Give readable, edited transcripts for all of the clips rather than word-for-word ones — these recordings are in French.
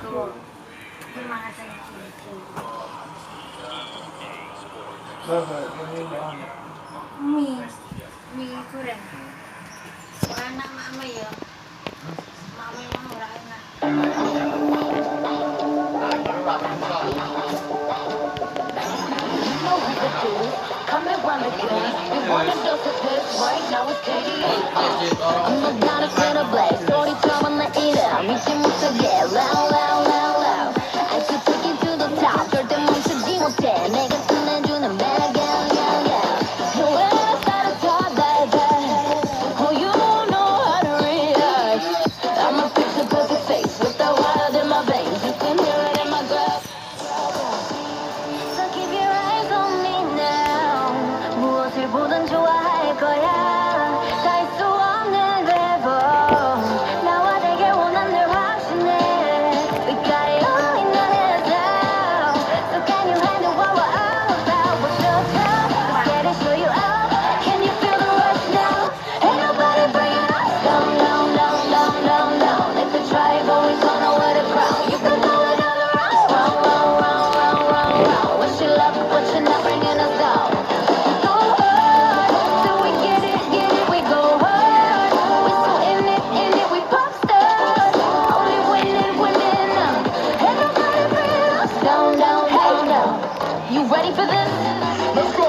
그거 그만하자 mì mì goreng enak mama ya mama mau ora enak Come and run the gun. You wanna dose of this right now? It's KDA. I'm not down to feel the blaze. 소리처럼 나 이름 잊지 못하게 loud, loud, loud, loud. I keep taking to the top. 절대 멈추지 못해. 내가 끝내주는 mega, yeah, yeah. Nowhere to start, baby. Oh, you know how to react. I'm a picture perfect face with the wild in my veins. You can hear it in my breath. So keep your eyes on me now. 무엇을 보든 좋아할 거야. 닿을 수 없는 래퍼. 나와 되길 원한 늘 확신해. We got it all in our hands now. So can you handle what we're all about? What's your time? Let's get it, show you out. Can you feel the rush now? Ain't nobody bringing us down, down, down, down, down, down. If they try, but we don't know where to crown. You can call it on the round, round, round, round, round, round, round. Wish you luck, but you're not bringing us down. We go hard, till we get it, we go hard. We so in it, we pop stars. Only winning, winning now. Ain't nobody bringing us down, down, down, down. You ready for this? Let's go.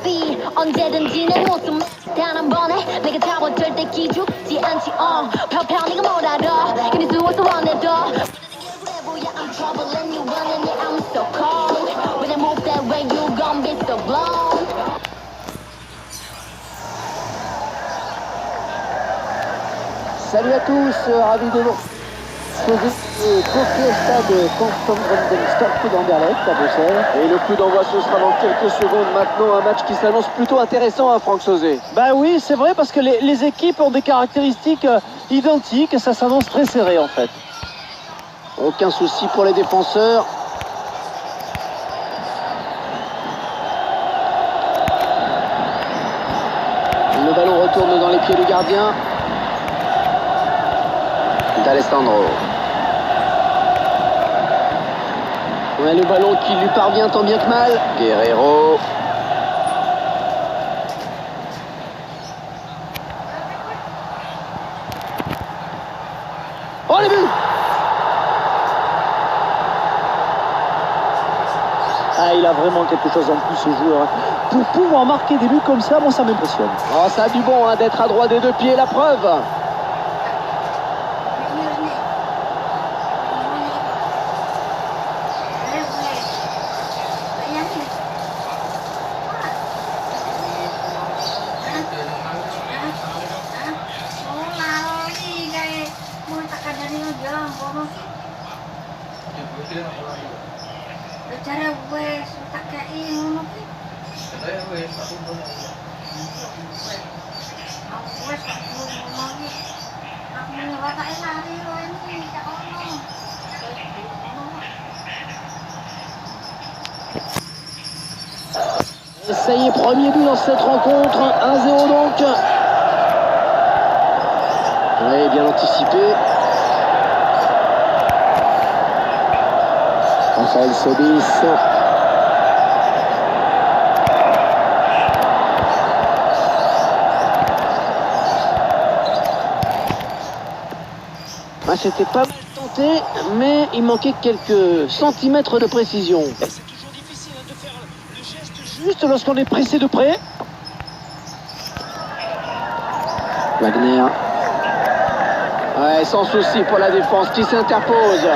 See, 언제든지 내 모습 단 한 번에 내가 잡아 절대 기죽지 않지. 펴펴 네가 뭘 알아? 이길 수 없어 원해도. Yeah, I'm troubling you, running it, I'm so cold. When I move that way, you gon' be so blown. Salut à tous, ravi de vous retrouver au Trophy Stade Constant Stoltwood Anderlecht à Bruxelles. Et le coup d'envoi ce sera dans quelques secondes maintenant, un match qui s'annonce plutôt intéressant à Franck Sauzet. Bah oui, c'est vrai parce que les équipes ont des caractéristiques identiques et ça s'annonce très serré en fait. Aucun souci pour les défenseurs. Le ballon retourne dans les pieds du gardien. D'Alessandro. Ouais, le ballon qui lui parvient tant bien que mal. Guerrero. Oh, le but! Ah, il a vraiment quelque chose en plus ce joueur. Pour pouvoir marquer des buts comme ça, moi ça m'impressionne. Oh, ça a du bon hein, d'être à droit des deux pieds, la preuve. Cara wes tak kei ngono ki. Wes tak ngomong ki. Aku ngewatake lari lho ini cak ono. Ça y est, premier but dans cette rencontre, 1-0 donc. Oui, bien anticipé. Raphaël Sobis. C'était pas mal tenté, mais il manquait quelques centimètres de précision. C'est toujours difficile de faire le geste juste lorsqu'on est pressé de près. Wagner. Ouais, sans souci pour la défense qui s'interpose.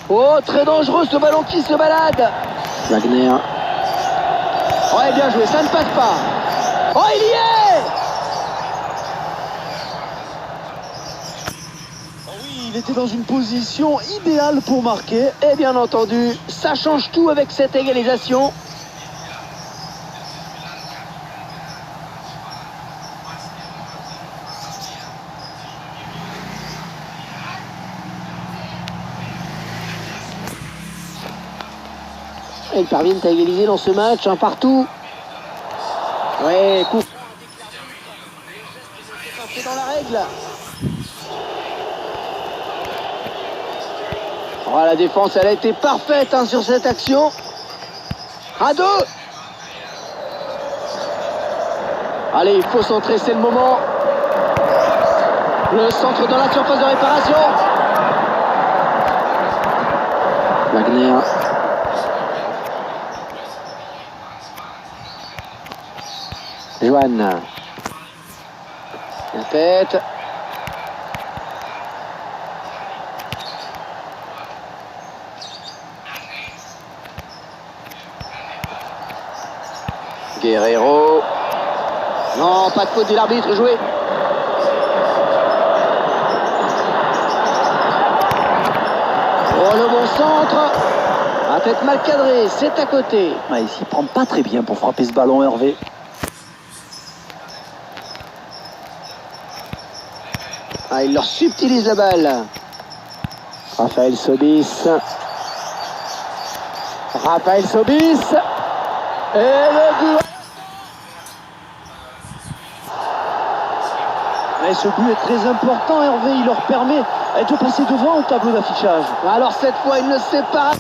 Oh, très dangereux ce ballon qui se balade. Wagner. Ouais, bien joué, ça ne passe pas. Oh, il y est! Oh oui, il était dans une position idéale pour marquer. Et bien entendu, ça change tout avec cette égalisation. Ils parviennent à égaliser dans ce match, un partout. Ouais, coup. C'est dans la règle. Oh, la défense, elle a été parfaite hein, sur cette action. À 2. Allez, il faut centrer, c'est le moment. Le centre dans la surface de réparation. Wagner. Joanne. La tête. Guerrero. Non, pas de faute de l'arbitre, joué. Oh, le bon centre. La tête mal cadrée, c'est à côté. Ah, il s'y prend pas très bien pour frapper ce ballon, Hervé. Ah, il leur subtilise la balle. Raphaël Sobis. Raphaël Sobis. Et le but. Et ce but est très important, Hervé. Il leur permet de passer devant au tableau d'affichage. Alors cette fois, il ne sait pas.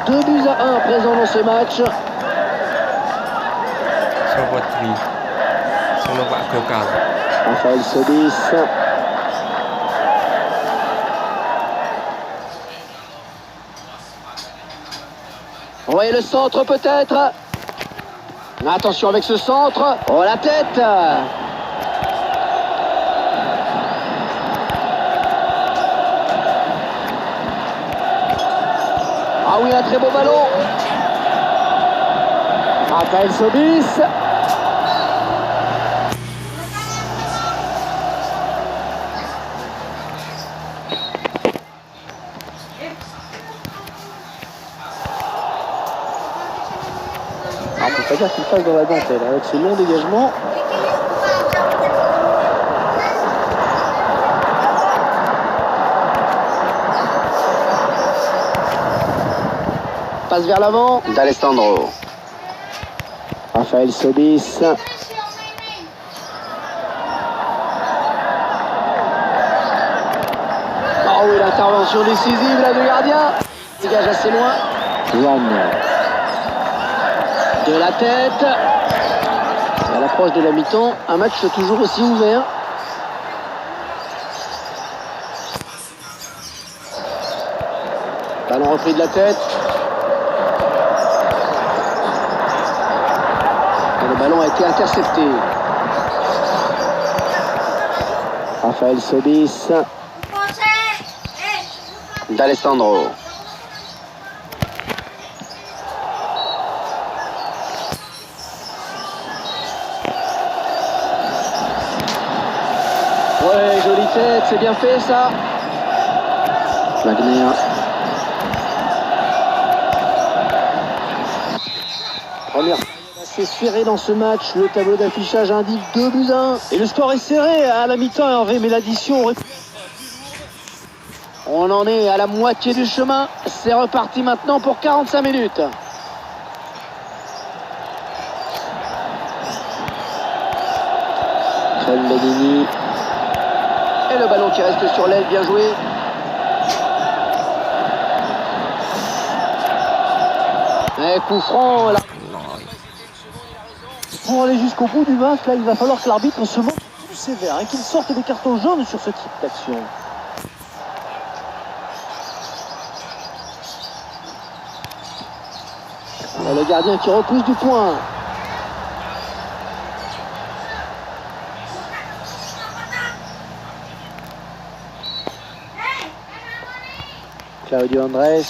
Deux buts à 1 présents dans ce match. Raphaël Sobis. Oui, le centre peut-être. Attention avec ce centre. Oh, la tête. Ah oui, un très beau ballon. Raphaël Sobis. On ne peut pas dire qu'il passe dans la dentelle. Avec ce long dégagement, Passe vers l'avant. D'Alessandro. Raphaël Sobis. Oh oui, l'intervention décisive là du gardien. Il dégage assez loin. Joanne. De la tête. Et à l'approche de la mi-temps, un match toujours aussi ouvert. Ballon repris de la tête. Et le ballon a été intercepté. Raphaël Sobis. D'Alessandro. Ouais, jolie tête, c'est bien fait ça. Wagner. Première période assez serrée dans ce match. Le tableau d'affichage indique 2 buts à 1. et le score est serré à la mi-temps, Hervé, mais l'addition aurait pu... On en est à la moitié du chemin. C'est reparti maintenant pour 45 minutes. Crème Benini. Et le ballon qui reste sur l'aile, bien joué. Et coup franc. Là. Pour aller jusqu'au bout du match, là, il va falloir que l'arbitre se montre plus sévère et qu'il sorte des cartons jaunes sur ce type d'action. Et le gardien qui repousse du point. Claudio Andrés.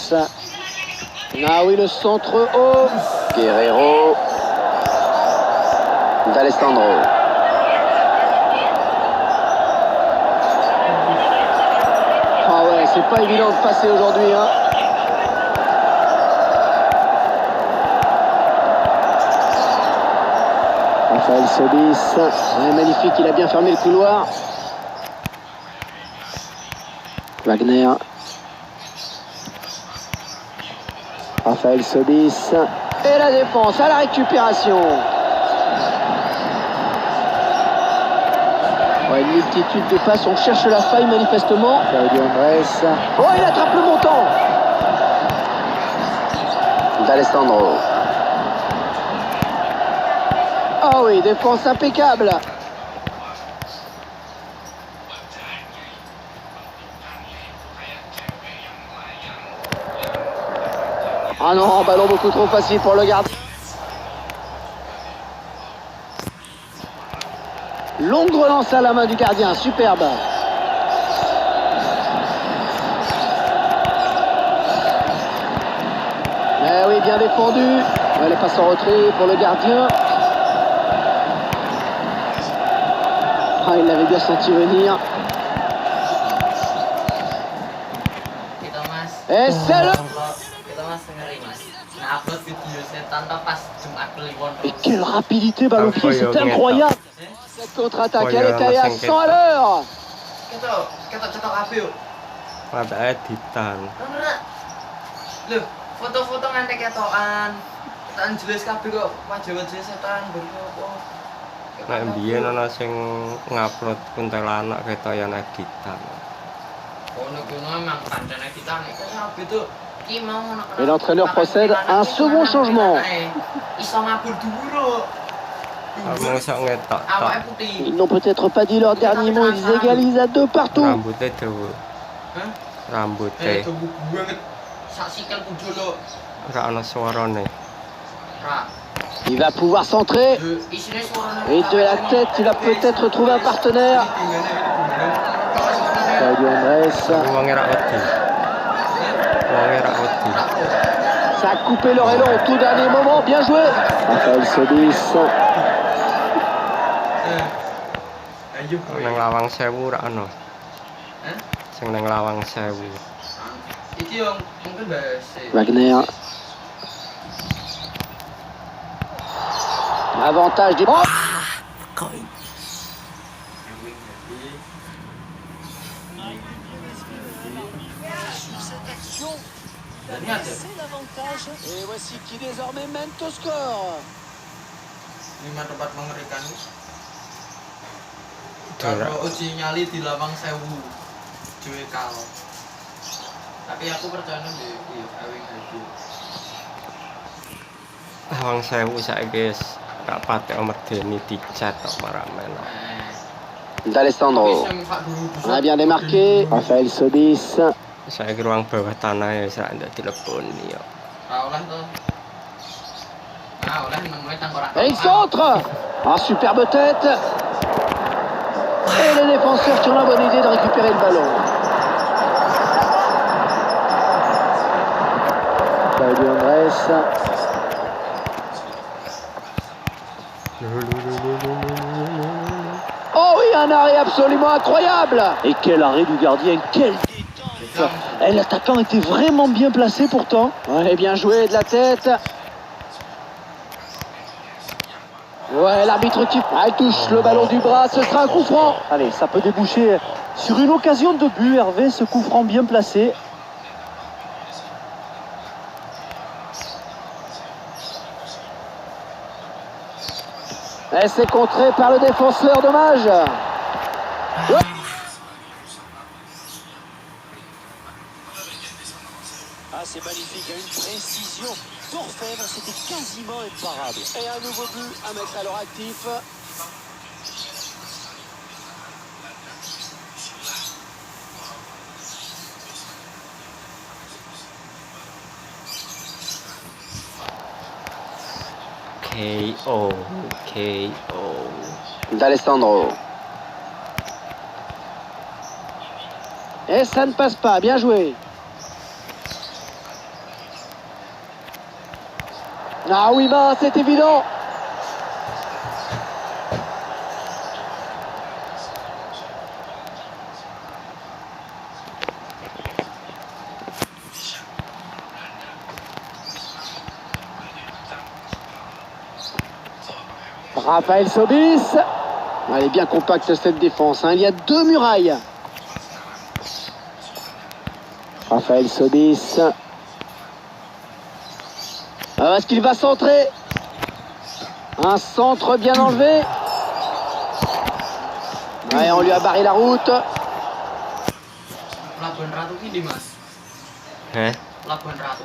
Ah oui, le centre haut. Guerrero. D'Alessandro. Ah ouais, c'est pas évident de passer aujourd'hui, hein. Raphaël Sobis. Ouais, magnifique, il a bien fermé le couloir. Wagner. Raphaël Sobis. Et la défense à la récupération. Ouais, une multitude de passes, on cherche la faille manifestement. Claudio Andrés. Oh, il attrape le montant. D'Alessandro. Ah oui, défense impeccable. Ah non, ballon beaucoup trop facile pour le gardien. Longue relance à la main du gardien, superbe. Mais oui, bien défendu. Ouais, les passes en retrait pour le gardien. Ah, il l'avait bien senti venir. Kita mas. Et c'est le... Kita mas ngeri mas. Nge-upload video setan tuh pas Jumat Kliwon. Et quelle rapidité balle au pied, c'est incroyable. Cette contre-attaque, elle est taillée à 100 à l'heure. Kita cetok kabeh yuk. Ada editan. Ora. Loh, foto-foto ngantek ketokan. Ketokan jelas kabeh kok wajah-wajah setan berapa. Nek mbiyen ana sing ngupload kuntilanak ketoyan editan. Ono kuwi memang pancene kita nek kaya kabeh tuh ki mau ono. Et l'entraîneur procède à un second changement. Iso ngabur dhuwur. Kamu iso ngetok tok. Awake putih. Ils n'ont peut-être pas dit leur dernier mot, ils égalisent à 2 partout. Rambutnya dawa. Hah? Rambutnya Tuh banget. Sak sikil pujul lo. ora ana suarane. Ra. Il va pouvoir centrer. Isine suarane. Et de la tête, il va peut-être trouver un partenaire. Claudio Andrés. Wonge ra wedi. Wonge ra wedi. Ça a coupé leur élan au tout dernier moment. Bien joué. Raphaël Sobis. Ayo boy. Nang Lawang Sewu ra ana. Hah? Sing nang Lawang Sewu. Iki yang mungkin bahasa. Wagner. Avantage des... Oh, et voici qui désormais mène au score. 5 tempat mengerikan. Dora. Kalau uji nyali di Lawang Sewu. Joe Kal. Tapi aku percaya di Ewing Hadi. Lawang Sewu saiki wis gak patek medeni dicat tok maramen. D'Alessandro. On a bien démarqué. Raphaël Sobis. Saiki ruang bawah tanah wis ra ndak dileboni yo. Ora oleh to. Ah, oleh nemuin tangkorak. Et il centre. Ah, superbe tête. Et les défenseurs qui ont la bonne idée de récupérer le ballon. Claudio Andrés. Oh oui, un arrêt absolument incroyable. Et quel arrêt du gardien, quel détente. Et l'attaquant était vraiment bien placé pourtant. Ouais, bien joué de la tête. Ouais, l'arbitre qui touche le ballon du bras, ce sera un coup franc. Allez, ça peut déboucher sur une occasion de but, Hervé, ce coup franc bien placé. Et c'est contré par le défenseur, dommage. Ouais. Ah, c'est magnifique, une précision d'orfèvre, c'était quasiment imparable. Et un nouveau but à mettre à leur actif. KO. D'Alessandro. Et ça ne passe pas, bien joué. Ah oui, mince, c'est évident. Raphaël Sobis. Elle est bien compacte cette défense, hein. Il y a 2 murailles. Raphaël Sobis. Est-ce qu'il va centrer? Un centre bien enlevé. Ouais, on lui a barré la route. Labuan Ratu ini mas. Heh? Labuan Ratu.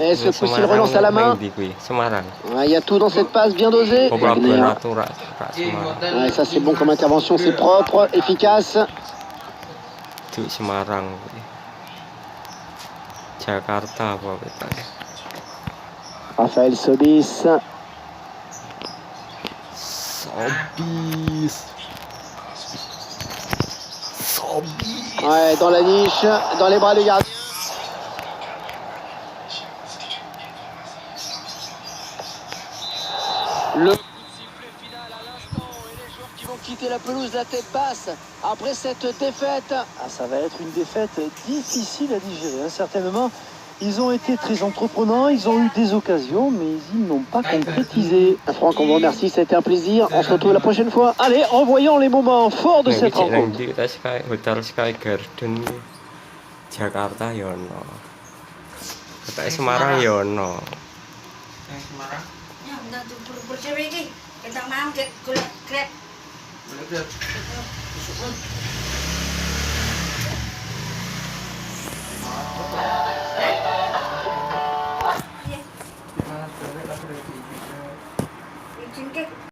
Et ce coup-ci, il relance à la main. Ndi kuwi? Semarang. Ouais, il y a tout dans cette passe, bien dosée. Oh, Pelabuhan Ratu rak Semarang. Ouais, ça c'est bon comme intervention, c'est propre, efficace. Di Semarang kuwi. Jakarta apa betane? Raphaël Sobis. Sobis. Ouais, dans la niche, dans les bras du gardien. Le sifflet final à l'instant et les joueurs qui vont quitter la pelouse la tête basse après cette défaite. Ah, ça va être une défaite difficile à digérer, hein. Certainement, ils ont été très entreprenants, ils ont eu des occasions, mais ils n'ont pas concrétisé. Franck, on vous remercie, ça a été un plaisir. On se retrouve la prochaine fois. Allez, en voyant les moments forts de cette rencontre. Nang ndi Hotel Sky Garden kuwi. Jakarta ya ono. Kota Semarang ya ono. Yang Semarang. Ya, udah tuh buru-buru cewek ini. Kita mau ke kulit krep. Boleh Grab. Besok pun. Iya, izin ke.